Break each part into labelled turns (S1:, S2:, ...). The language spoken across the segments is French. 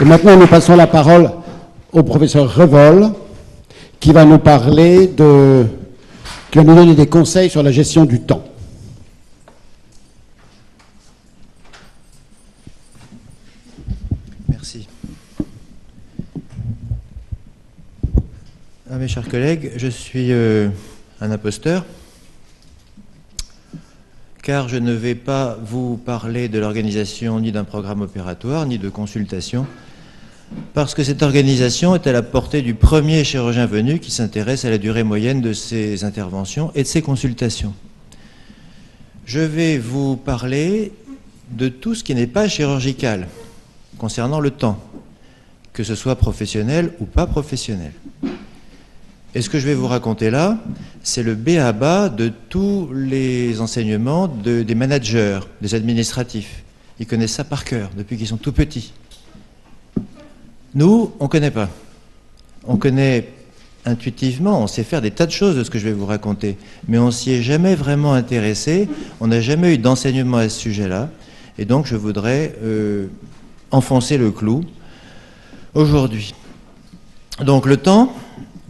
S1: Et maintenant, nous passons la parole au professeur Revol, qui va nous parler qui va nous donner des conseils sur la gestion du temps.
S2: Merci. Mes chers collègues, je suis un imposteur, car je ne vais pas vous parler de l'organisation ni d'un programme opératoire, ni de consultation, parce que cette organisation est à la portée du premier chirurgien venu qui s'intéresse à la durée moyenne de ses interventions et de ses consultations. Je vais vous parler de tout ce qui n'est pas chirurgical concernant le temps, que ce soit professionnel ou pas professionnel. Et ce que je vais vous raconter là, c'est le b.a.-ba de tous les enseignements des managers, des administratifs. Ils connaissent ça par cœur depuis qu'ils sont tout petits. Nous, on ne connaît pas. On connaît intuitivement, on sait faire des tas de choses de ce que je vais vous raconter, mais on s'y est jamais vraiment intéressé, on n'a jamais eu d'enseignement à ce sujet-là, et donc je voudrais enfoncer le clou aujourd'hui. Donc le temps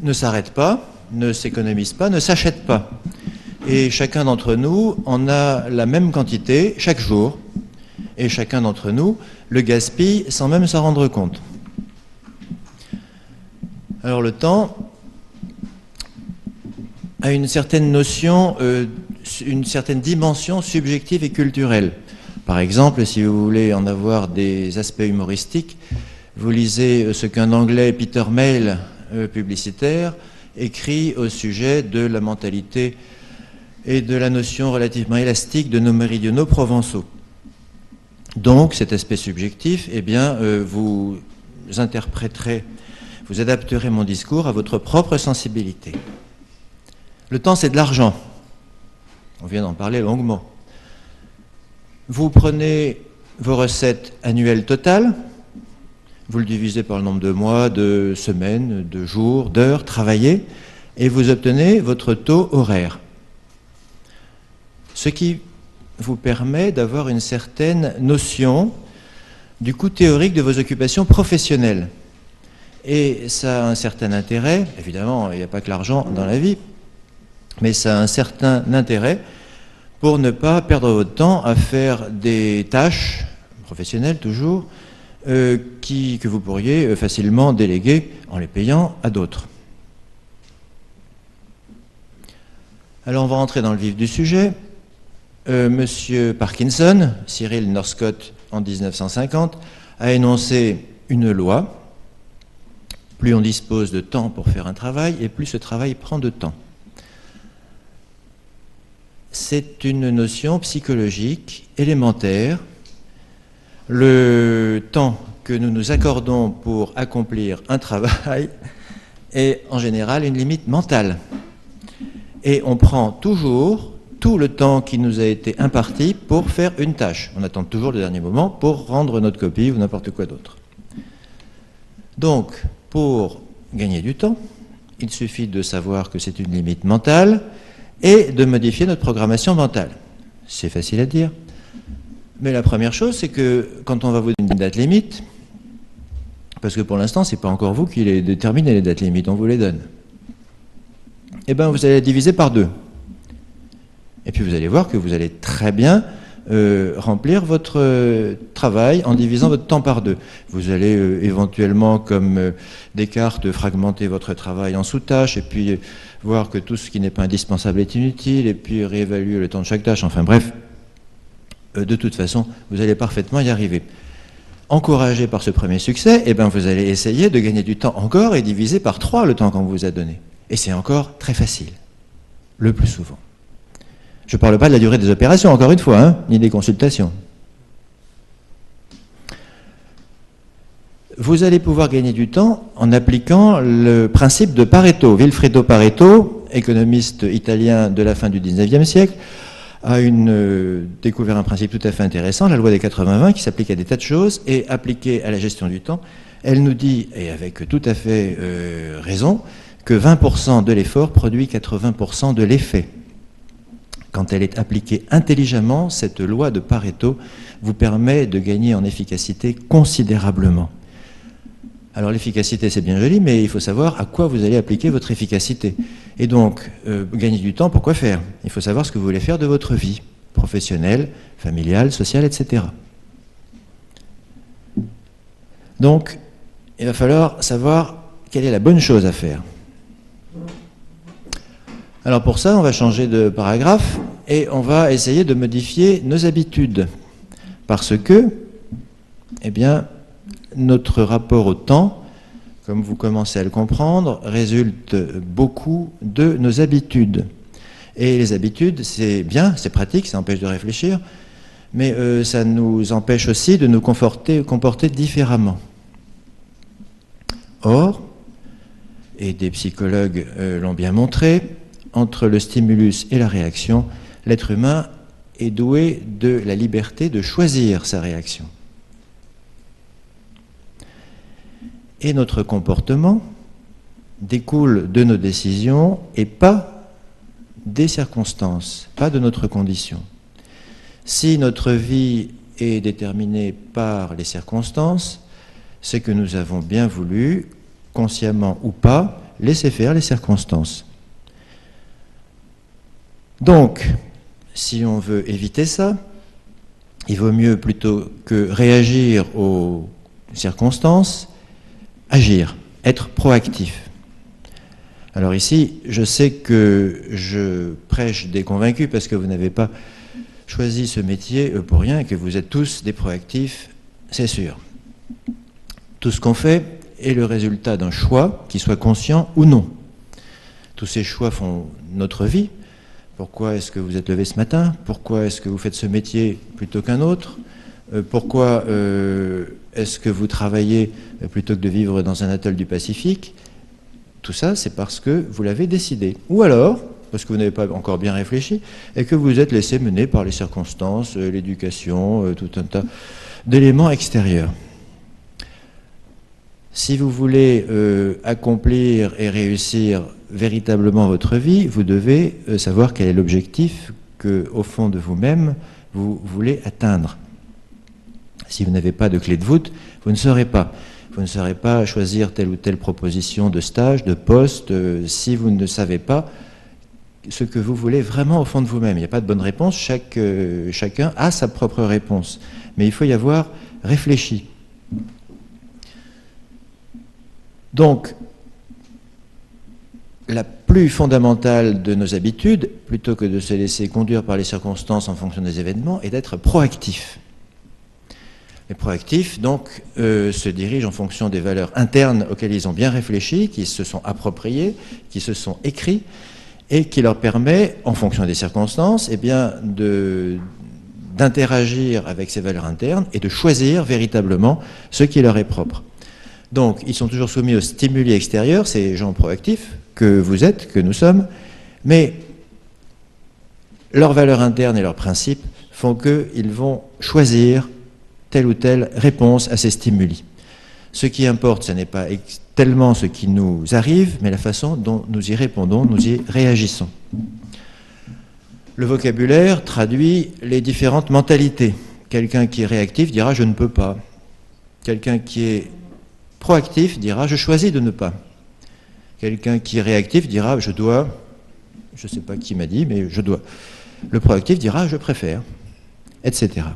S2: ne s'arrête pas, ne s'économise pas, ne s'achète pas. Et chacun d'entre nous en a la même quantité chaque jour, et chacun d'entre nous le gaspille sans même s'en rendre compte. Alors le temps a une certaine notion, une certaine dimension subjective et culturelle. Par exemple, si vous voulez en avoir des aspects humoristiques, vous lisez ce qu'un Anglais, Peter Mayle, publicitaire, écrit au sujet de la mentalité et de la notion relativement élastique de nos méridionaux provençaux. Donc cet aspect subjectif, eh bien, vous interpréterez, vous adapterez mon discours à votre propre sensibilité. Le temps, c'est de l'argent. On vient d'en parler longuement. Vous prenez vos recettes annuelles totales, vous le divisez par le nombre de mois, de semaines, de jours, d'heures travaillées, et vous obtenez votre taux horaire. Ce qui vous permet d'avoir une certaine notion du coût théorique de vos occupations professionnelles. Et ça a un certain intérêt, évidemment, il n'y a pas que l'argent dans la vie, mais ça a un certain intérêt pour ne pas perdre votre temps à faire des tâches professionnelles toujours, que vous pourriez facilement déléguer en les payant à d'autres. Alors on va rentrer dans le vif du sujet. Monsieur Parkinson, Cyril Northcott, en 1950, a énoncé une loi. Plus on dispose de temps pour faire un travail, et plus ce travail prend de temps. C'est une notion psychologique élémentaire. Le temps que nous nous accordons pour accomplir un travail est en général une limite mentale. Et on prend toujours tout le temps qui nous a été imparti pour faire une tâche. On attend toujours le dernier moment pour rendre notre copie ou n'importe quoi d'autre. Donc, pour gagner du temps, il suffit de savoir que c'est une limite mentale et de modifier notre programmation mentale. C'est facile à dire. Mais la première chose, c'est que quand on va vous donner une date limite, parce que pour l'instant, ce n'est pas encore vous qui les déterminez, les dates limites, on vous les donne, eh bien, vous allez la diviser par 2. Et puis vous allez voir que vous allez très bien remplir votre travail en divisant votre temps par 2. Vous allez éventuellement, comme Descartes, fragmenter votre travail en sous-tâches, et puis voir que tout ce qui n'est pas indispensable est inutile, et puis réévaluer le temps de chaque tâche, enfin bref. De toute façon, vous allez parfaitement y arriver. Encouragé par ce premier succès, eh bien, vous allez essayer de gagner du temps encore et diviser par 3 le temps qu'on vous a donné. Et c'est encore très facile, le plus souvent. Je ne parle pas de la durée des opérations, encore une fois, hein, ni des consultations. Vous allez pouvoir gagner du temps en appliquant le principe de Pareto. Vilfredo Pareto, économiste italien de la fin du XIXe siècle, a découvert un principe tout à fait intéressant, la loi des 80-20, qui s'applique à des tas de choses, et appliquée à la gestion du temps, elle nous dit, et avec tout à fait raison, que 20% de l'effort produit 80% de l'effet. Quand elle est appliquée intelligemment, cette loi de Pareto vous permet de gagner en efficacité considérablement. Alors l'efficacité, c'est bien joli, mais il faut savoir à quoi vous allez appliquer votre efficacité. Et donc, gagner du temps, pourquoi faire? Il faut savoir ce que vous voulez faire de votre vie, professionnelle, familiale, sociale, etc. Donc, il va falloir savoir quelle est la bonne chose à faire. Alors pour ça, on va changer de paragraphe et on va essayer de modifier nos habitudes. Parce que, eh bien, notre rapport au temps, comme vous commencez à le comprendre, résulte beaucoup de nos habitudes. Et les habitudes, c'est bien, c'est pratique, ça empêche de réfléchir, mais ça nous empêche aussi de nous comporter différemment. Or, et des psychologues l'ont bien montré, entre le stimulus et la réaction, l'être humain est doué de la liberté de choisir sa réaction. Et notre comportement découle de nos décisions et pas des circonstances, pas de notre condition. Si notre vie est déterminée par les circonstances, c'est que nous avons bien voulu, consciemment ou pas, laisser faire les circonstances. Donc, si on veut éviter ça, il vaut mieux plutôt que réagir aux circonstances, agir, être proactif. Alors ici, je sais que je prêche des convaincus parce que vous n'avez pas choisi ce métier pour rien et que vous êtes tous des proactifs, c'est sûr. Tout ce qu'on fait est le résultat d'un choix, qu'il soit conscient ou non. Tous ces choix font notre vie. Pourquoi est-ce que vous êtes levé ce matin? Pourquoi est-ce que vous faites ce métier plutôt qu'un autre? Pourquoi est-ce que vous travaillez plutôt que de vivre dans un atoll du Pacifique? Tout ça, c'est parce que vous l'avez décidé. Ou alors, parce que vous n'avez pas encore bien réfléchi, et que vous vous êtes laissé mener par les circonstances, l'éducation, tout un tas d'éléments extérieurs. Si vous voulez accomplir et réussir véritablement votre vie, vous devez savoir quel est l'objectif que, au fond de vous-même, vous voulez atteindre. Si vous n'avez pas de clé de voûte, vous ne saurez pas. Vous ne saurez pas choisir telle ou telle proposition de stage, de poste, si vous ne savez pas ce que vous voulez vraiment au fond de vous-même. Il n'y a pas de bonne réponse, chacun a sa propre réponse. Mais il faut y avoir réfléchi. Donc, la plus fondamentale de nos habitudes, plutôt que de se laisser conduire par les circonstances en fonction des événements, est d'être proactif. Les proactifs, donc, se dirigent en fonction des valeurs internes auxquelles ils ont bien réfléchi, qui se sont appropriées, qui se sont écrits, et qui leur permet, en fonction des circonstances, eh bien, d'interagir avec ces valeurs internes et de choisir véritablement ce qui leur est propre. Donc, ils sont toujours soumis aux stimuli extérieurs, ces gens proactifs que vous êtes, que nous sommes, mais leurs valeurs internes et leurs principes font qu'ils vont choisir telle ou telle réponse à ces stimuli. Ce qui importe, ce n'est pas tellement ce qui nous arrive, mais la façon dont nous y répondons, nous y réagissons. Le vocabulaire traduit les différentes mentalités. Quelqu'un qui est réactif dira « je ne peux pas ». Quelqu'un qui est proactif dira « je choisis de ne pas ». Quelqu'un qui est réactif dira « je dois », je ne sais pas qui m'a dit, mais je dois. Le proactif dira « je préfère », etc.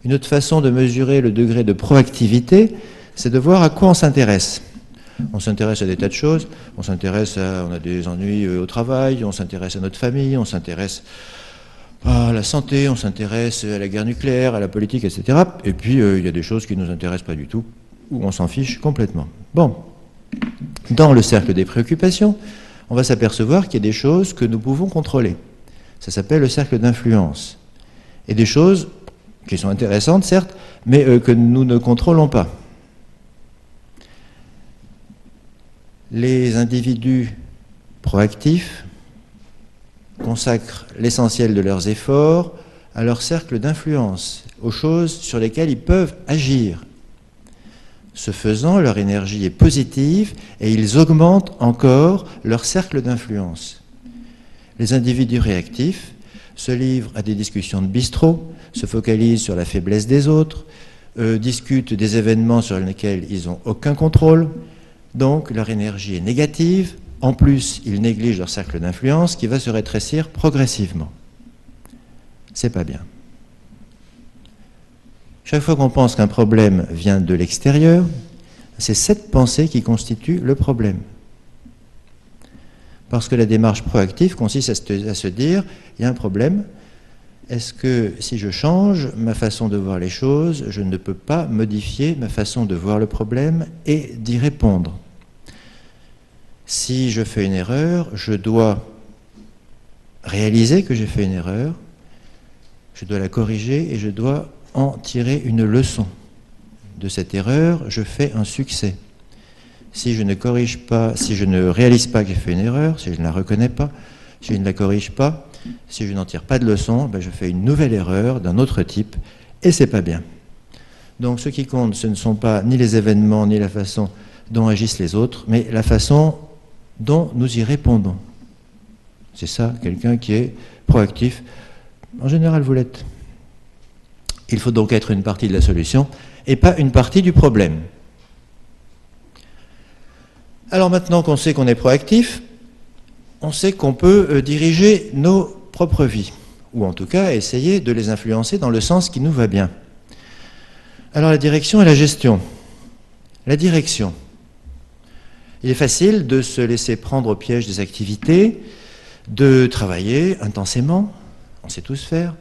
S2: Une autre façon de mesurer le degré de proactivité, c'est de voir à quoi on s'intéresse. On s'intéresse à des tas de choses, on a des ennuis au travail, on s'intéresse à notre famille, on s'intéresse à la santé, on s'intéresse à la guerre nucléaire, à la politique, etc. Et puis il y a des choses qui ne nous intéressent pas du tout, ou on s'en fiche complètement. Bon, dans le cercle des préoccupations, on va s'apercevoir qu'il y a des choses que nous pouvons contrôler. Ça s'appelle le cercle d'influence. Et des choses qui sont intéressantes, certes, mais que nous ne contrôlons pas. Les individus proactifs consacrent l'essentiel de leurs efforts à leur cercle d'influence, aux choses sur lesquelles ils peuvent agir. Ce faisant, leur énergie est positive et ils augmentent encore leur cercle d'influence. Les individus réactifs se livrent à des discussions de bistrot, se focalisent sur la faiblesse des autres, discutent des événements sur lesquels ils n'ont aucun contrôle, donc leur énergie est négative. En plus, ils négligent leur cercle d'influence qui va se rétrécir progressivement. C'est pas bien. Chaque fois qu'on pense qu'un problème vient de l'extérieur, c'est cette pensée qui constitue le problème. Parce que la démarche proactive consiste à se dire, il y a un problème, est-ce que si je change ma façon de voir les choses, je ne peux pas modifier ma façon de voir le problème et d'y répondre? Si je fais une erreur, je dois réaliser que j'ai fait une erreur, je dois la corriger et je dois en tirer une leçon. De cette erreur, je fais un succès. Si je ne corrige pas, si je ne réalise pas que j'ai fait une erreur, si je ne la reconnais pas, si je ne la corrige pas, si je n'en tire pas de leçon, ben je fais une nouvelle erreur d'un autre type et c'est pas bien. Donc ce qui compte, ce ne sont pas ni les événements ni la façon dont agissent les autres, mais la façon dont nous y répondons. C'est ça, quelqu'un qui est proactif. En général, vous l'êtes. Il faut donc être une partie de la solution et pas une partie du problème. Alors maintenant qu'on sait qu'on est proactif, on sait qu'on peut diriger nos propres vies, ou en tout cas essayer de les influencer dans le sens qui nous va bien. Alors la direction et la gestion. La direction. Il est facile de se laisser prendre au piège des activités, de travailler intensément, on sait tous faire,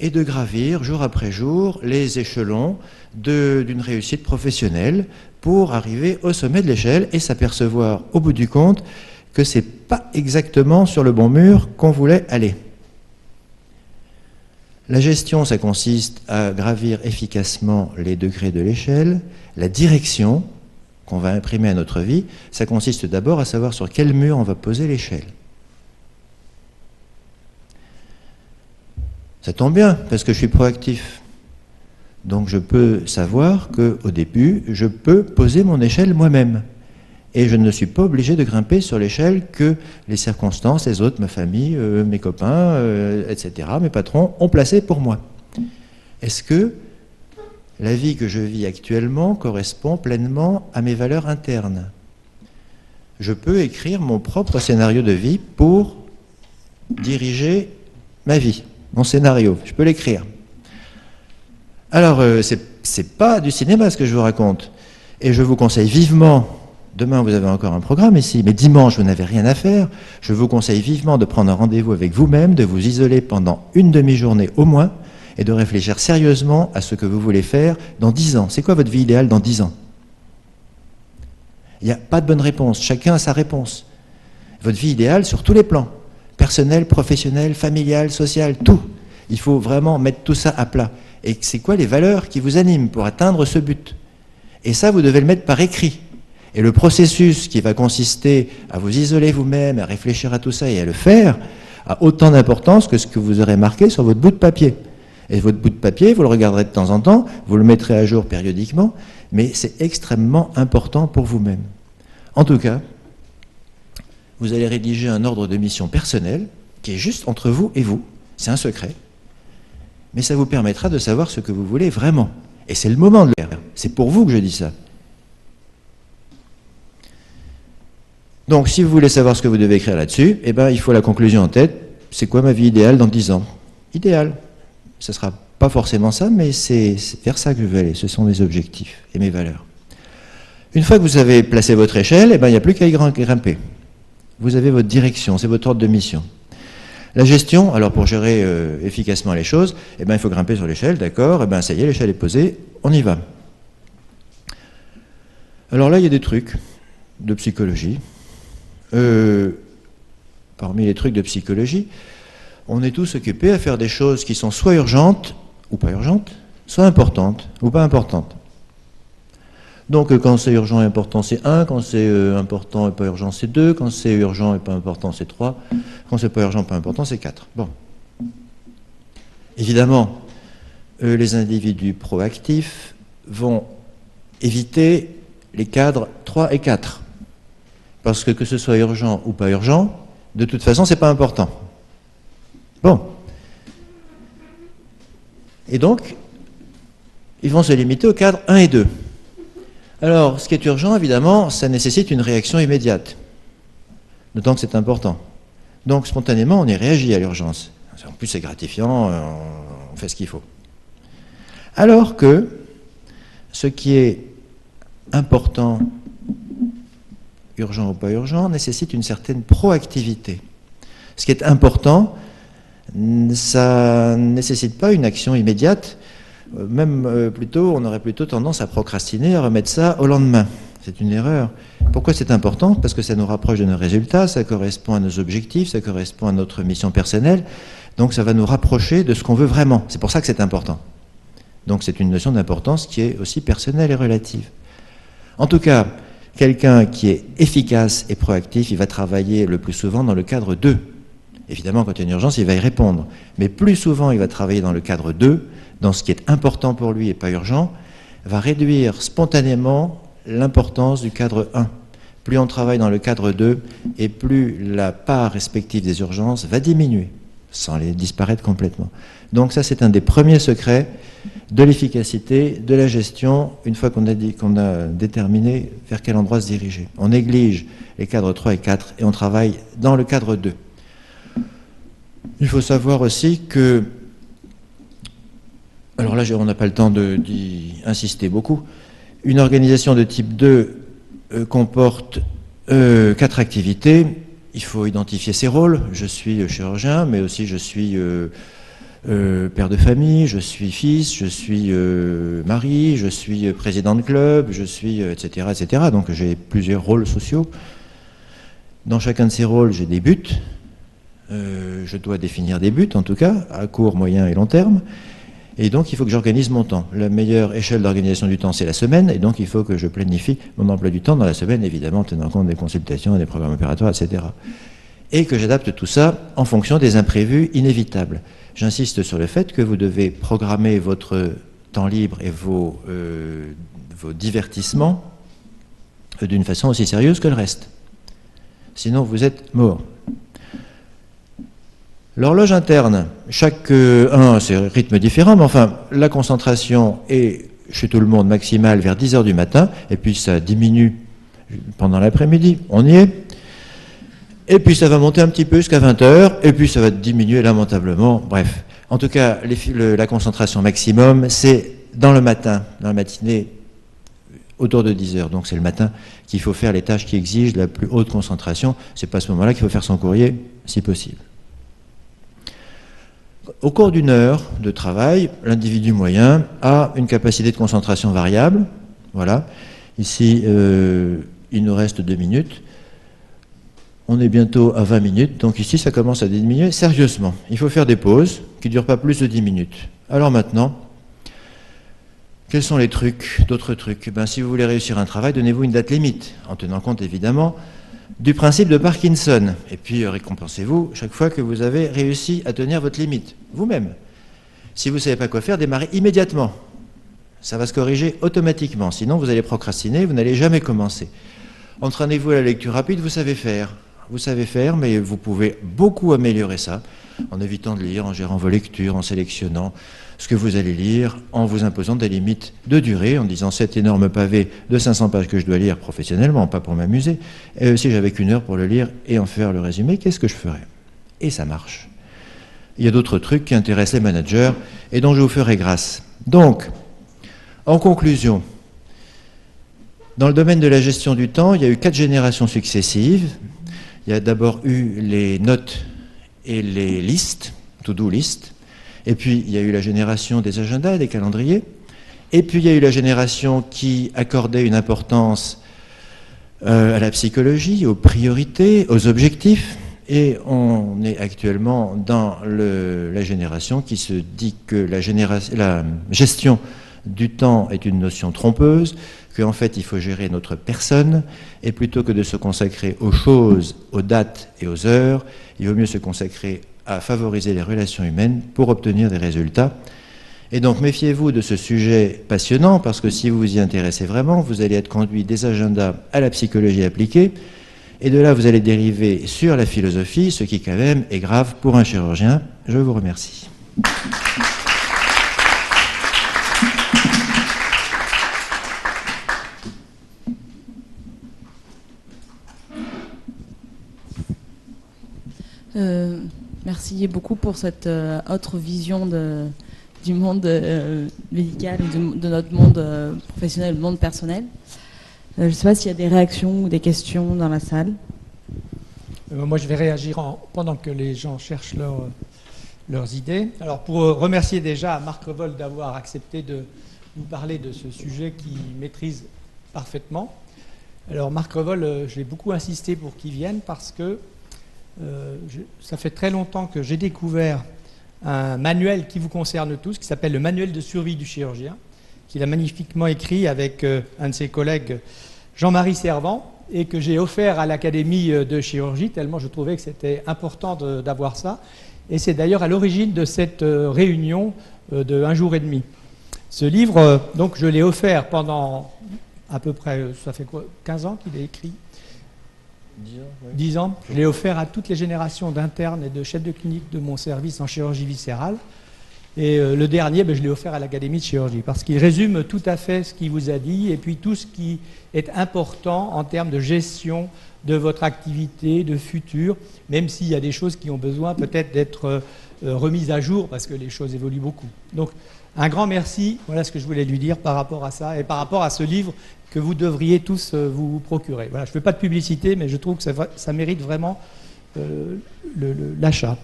S2: et de gravir jour après jour les échelons d'une réussite professionnelle pour arriver au sommet de l'échelle et s'apercevoir au bout du compte que ce n'est pas exactement sur le bon mur qu'on voulait aller. La gestion, ça consiste à gravir efficacement les degrés de l'échelle. La direction, qu'on va imprimer à notre vie, ça consiste d'abord à savoir sur quel mur on va poser l'échelle. Ça tombe bien, parce que je suis proactif. Donc je peux savoir qu'au début, je peux poser mon échelle moi-même. Et je ne suis pas obligé de grimper sur l'échelle que les circonstances, les autres, ma famille, mes copains, etc., mes patrons, ont placé pour moi. Est-ce que la vie que je vis actuellement correspond pleinement à mes valeurs internes? Je peux écrire mon propre scénario de vie pour diriger ma vie, mon scénario. Je peux l'écrire. Alors, c'est pas du cinéma ce que je vous raconte. Et je vous conseille vivement, demain vous avez encore un programme ici, mais dimanche vous n'avez rien à faire, je vous conseille vivement de prendre un rendez-vous avec vous-même, de vous isoler pendant une demi-journée au moins, et de réfléchir sérieusement à ce que vous voulez faire dans 10 ans. C'est quoi votre vie idéale dans 10 ans? Il n'y a pas de bonne réponse, chacun a sa réponse. Votre vie idéale sur tous les plans, personnel, professionnel, familial, social, tout. Il faut vraiment mettre tout ça à plat. Et c'est quoi les valeurs qui vous animent pour atteindre ce but? Et ça, vous devez le mettre par écrit. Et le processus qui va consister à vous isoler vous-même, à réfléchir à tout ça et à le faire, a autant d'importance que ce que vous aurez marqué sur votre bout de papier. Et votre bout de papier, vous le regarderez de temps en temps, vous le mettrez à jour périodiquement, mais c'est extrêmement important pour vous-même. En tout cas, vous allez rédiger un ordre de mission personnel qui est juste entre vous et vous. C'est un secret. Mais ça vous permettra de savoir ce que vous voulez vraiment. Et c'est le moment de le faire. C'est pour vous que je dis ça. Donc, si vous voulez savoir ce que vous devez écrire là-dessus, eh ben, il faut la conclusion en tête. C'est quoi ma vie idéale dans 10 ans? Idéal. Ce ne sera pas forcément ça, mais c'est vers ça que je veux aller. Ce sont mes objectifs et mes valeurs. Une fois que vous avez placé votre échelle, eh ben, il n'y a plus qu'à y grimper. Vous avez votre direction, c'est votre ordre de mission. La gestion, alors pour gérer efficacement les choses, eh ben, il faut grimper sur l'échelle, d'accord, eh ben, ça y est, l'échelle est posée, on y va. Alors là, il y a des trucs de psychologie. Parmi les trucs de psychologie, on est tous occupés à faire des choses qui sont soit urgentes ou pas urgentes, soit importantes ou pas importantes. Donc quand c'est urgent et important, c'est 1, quand c'est important et pas urgent, c'est 2, quand c'est urgent et pas important, c'est 3, quand c'est pas urgent et pas important, c'est 4. Bon. Évidemment, les individus proactifs vont éviter les cadres 3 et 4. Parce que ce soit urgent ou pas urgent, de toute façon, c'est pas important. Bon. Et donc, ils vont se limiter au cadre 1 et 2. Alors, ce qui est urgent, évidemment, ça nécessite une réaction immédiate, d'autant que c'est important. Donc, spontanément, on y réagit à l'urgence. En plus, c'est gratifiant, on fait ce qu'il faut. Alors que ce qui est important, urgent ou pas urgent, nécessite une certaine proactivité. Ce qui est important, ça ne nécessite pas une action immédiate, même plutôt, on aurait plutôt tendance à procrastiner, à remettre ça au lendemain. C'est une erreur. Pourquoi c'est important? Parce que ça nous rapproche de nos résultats, ça correspond à nos objectifs, ça correspond à notre mission personnelle, donc ça va nous rapprocher de ce qu'on veut vraiment. C'est pour ça que c'est important. Donc c'est une notion d'importance qui est aussi personnelle et relative. En tout cas, quelqu'un qui est efficace et proactif, il va travailler le plus souvent dans le cadre 2. Évidemment, quand il y a une urgence, il va y répondre. Mais plus souvent, il va travailler dans le cadre 2, dans ce qui est important pour lui et pas urgent, va réduire spontanément l'importance du cadre 1. Plus on travaille dans le cadre 2, et plus la part respective des urgences va diminuer, sans les disparaître complètement. Donc ça, c'est un des premiers secrets de l'efficacité, de la gestion, une fois qu'on a déterminé vers quel endroit se diriger. On néglige les cadres 3 et 4, et on travaille dans le cadre 2. Il faut savoir aussi que, alors là on n'a pas le temps d'y insister beaucoup, une organisation de type 2 comporte 4 activités. Il faut identifier ses rôles. Je suis chirurgien, mais aussi je suis père de famille, je suis fils, je suis mari, je suis président de club, je suis etc., etc. Donc j'ai plusieurs rôles sociaux. Dans chacun de ces rôles, j'ai des buts. Je dois définir des buts, en tout cas, à court, moyen et long terme. Et donc, il faut que j'organise mon temps. La meilleure échelle d'organisation du temps, c'est la semaine. Et donc, il faut que je planifie mon emploi du temps dans la semaine, évidemment, tenant compte des consultations, des programmes opératoires, etc. Et que j'adapte tout ça en fonction des imprévus inévitables. J'insiste sur le fait que vous devez programmer votre temps libre et vos divertissements d'une façon aussi sérieuse que le reste. Sinon, vous êtes mort. L'horloge interne, chaque c'est un rythme différent, mais enfin, la concentration est chez tout le monde maximale vers 10 heures du matin, et puis ça diminue pendant l'après-midi, on y est. Et puis ça va monter un petit peu jusqu'à 20 heures, et puis ça va diminuer lamentablement, bref. En tout cas, la concentration maximum, c'est dans le matin, dans la matinée, autour de 10 heures. Donc c'est le matin qu'il faut faire les tâches qui exigent la plus haute concentration. C'est pas à ce moment-là qu'il faut faire son courrier, si possible. Au cours d'une heure de travail, l'individu moyen a une capacité de concentration variable. Voilà. Ici, il nous reste 2 minutes. On est bientôt à 20 minutes. Donc ici, ça commence à diminuer sérieusement. Il faut faire des pauses qui ne durent pas plus de 10 minutes. Alors maintenant, quels sont les trucs, d'autres trucs? Si vous voulez réussir un travail, donnez-vous une date limite, en tenant compte évidemment du principe de Parkinson. Et puis récompensez-vous chaque fois que vous avez réussi à tenir votre limite, vous-même. Si vous ne savez pas quoi faire, démarrez immédiatement. Ça va se corriger automatiquement. Sinon, vous allez procrastiner, vous n'allez jamais commencer. Entraînez-vous à la lecture rapide, vous savez faire. Vous savez faire, mais vous pouvez beaucoup améliorer ça en évitant de lire, en gérant vos lectures, en sélectionnant ce que vous allez lire, en vous imposant des limites de durée, en disant cet énorme pavé de 500 pages que je dois lire professionnellement, pas pour m'amuser, si j'avais qu'1 heure pour le lire et en faire le résumé, qu'est-ce que je ferais? Et ça marche. Il y a d'autres trucs qui intéressent les managers et dont je vous ferai grâce. Donc, en conclusion, dans le domaine de la gestion du temps, il y a eu 4 générations successives. Il y a d'abord eu les notes et les listes, to-do list. Et puis, il y a eu la génération des agendas et des calendriers. Et puis, il y a eu la génération qui accordait une importance à la psychologie, aux priorités, aux objectifs. Et on est actuellement dans la génération qui se dit que la gestion du temps est une notion trompeuse, qu'en fait, il faut gérer notre personne, et plutôt que de se consacrer aux choses, aux dates et aux heures, il vaut mieux se consacrer à favoriser les relations humaines pour obtenir des résultats. Et donc, méfiez-vous de ce sujet passionnant, parce que si vous vous y intéressez vraiment, vous allez être conduit des agendas à la psychologie appliquée, et de là, vous allez dériver sur la philosophie, ce qui, quand même, est grave pour un chirurgien. Je vous remercie.
S3: Merci beaucoup pour cette autre vision du monde médical et de notre monde professionnel, le monde personnel. Je ne sais pas s'il y a des réactions ou des questions dans la salle.
S4: Moi, je vais réagir pendant que les gens cherchent leurs idées. Alors, pour remercier déjà Marc Revol d'avoir accepté de nous parler de ce sujet qu'il maîtrise parfaitement. Alors, Marc Revol, j'ai beaucoup insisté pour qu'il vienne parce que ça fait très longtemps que j'ai découvert un manuel qui vous concerne tous, qui s'appelle le manuel de survie du chirurgien, qu'il a magnifiquement écrit avec un de ses collègues, Jean-Marie Servant, et que j'ai offert à l'Académie de chirurgie, tellement je trouvais que c'était important d'avoir ça. Et c'est d'ailleurs à l'origine de cette réunion de 1 jour et demi. Ce livre, donc, je l'ai offert pendant à peu près, ça fait quoi, 15 ans qu'il est écrit ?
S2: 10 ans, oui.
S4: 10 ans. Je l'ai offert à toutes les générations d'internes et de chefs de clinique de mon service en chirurgie viscérale. Et le dernier, je l'ai offert à l'Académie de chirurgie, parce qu'il résume tout à fait ce qu'il vous a dit, et puis tout ce qui est important en termes de gestion de votre activité, de futur, même s'il y a des choses qui ont besoin peut-être d'être remises à jour, parce que les choses évoluent beaucoup. Donc, un grand merci, voilà ce que je voulais lui dire par rapport à ça, et par rapport à ce livre que vous devriez tous vous procurer. Voilà, je ne fais pas de publicité, mais je trouve que ça mérite vraiment l'achat.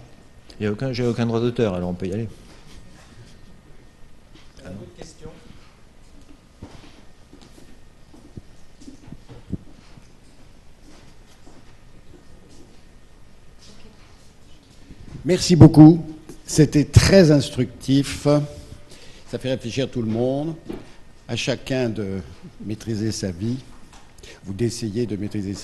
S2: J'ai aucun droit d'auteur, alors on peut y aller.
S4: D'autres questions ?
S1: Merci beaucoup. C'était très instructif. Ça fait réfléchir tout le monde. À chacun de maîtriser sa vie, ou d'essayer de maîtriser sa vie.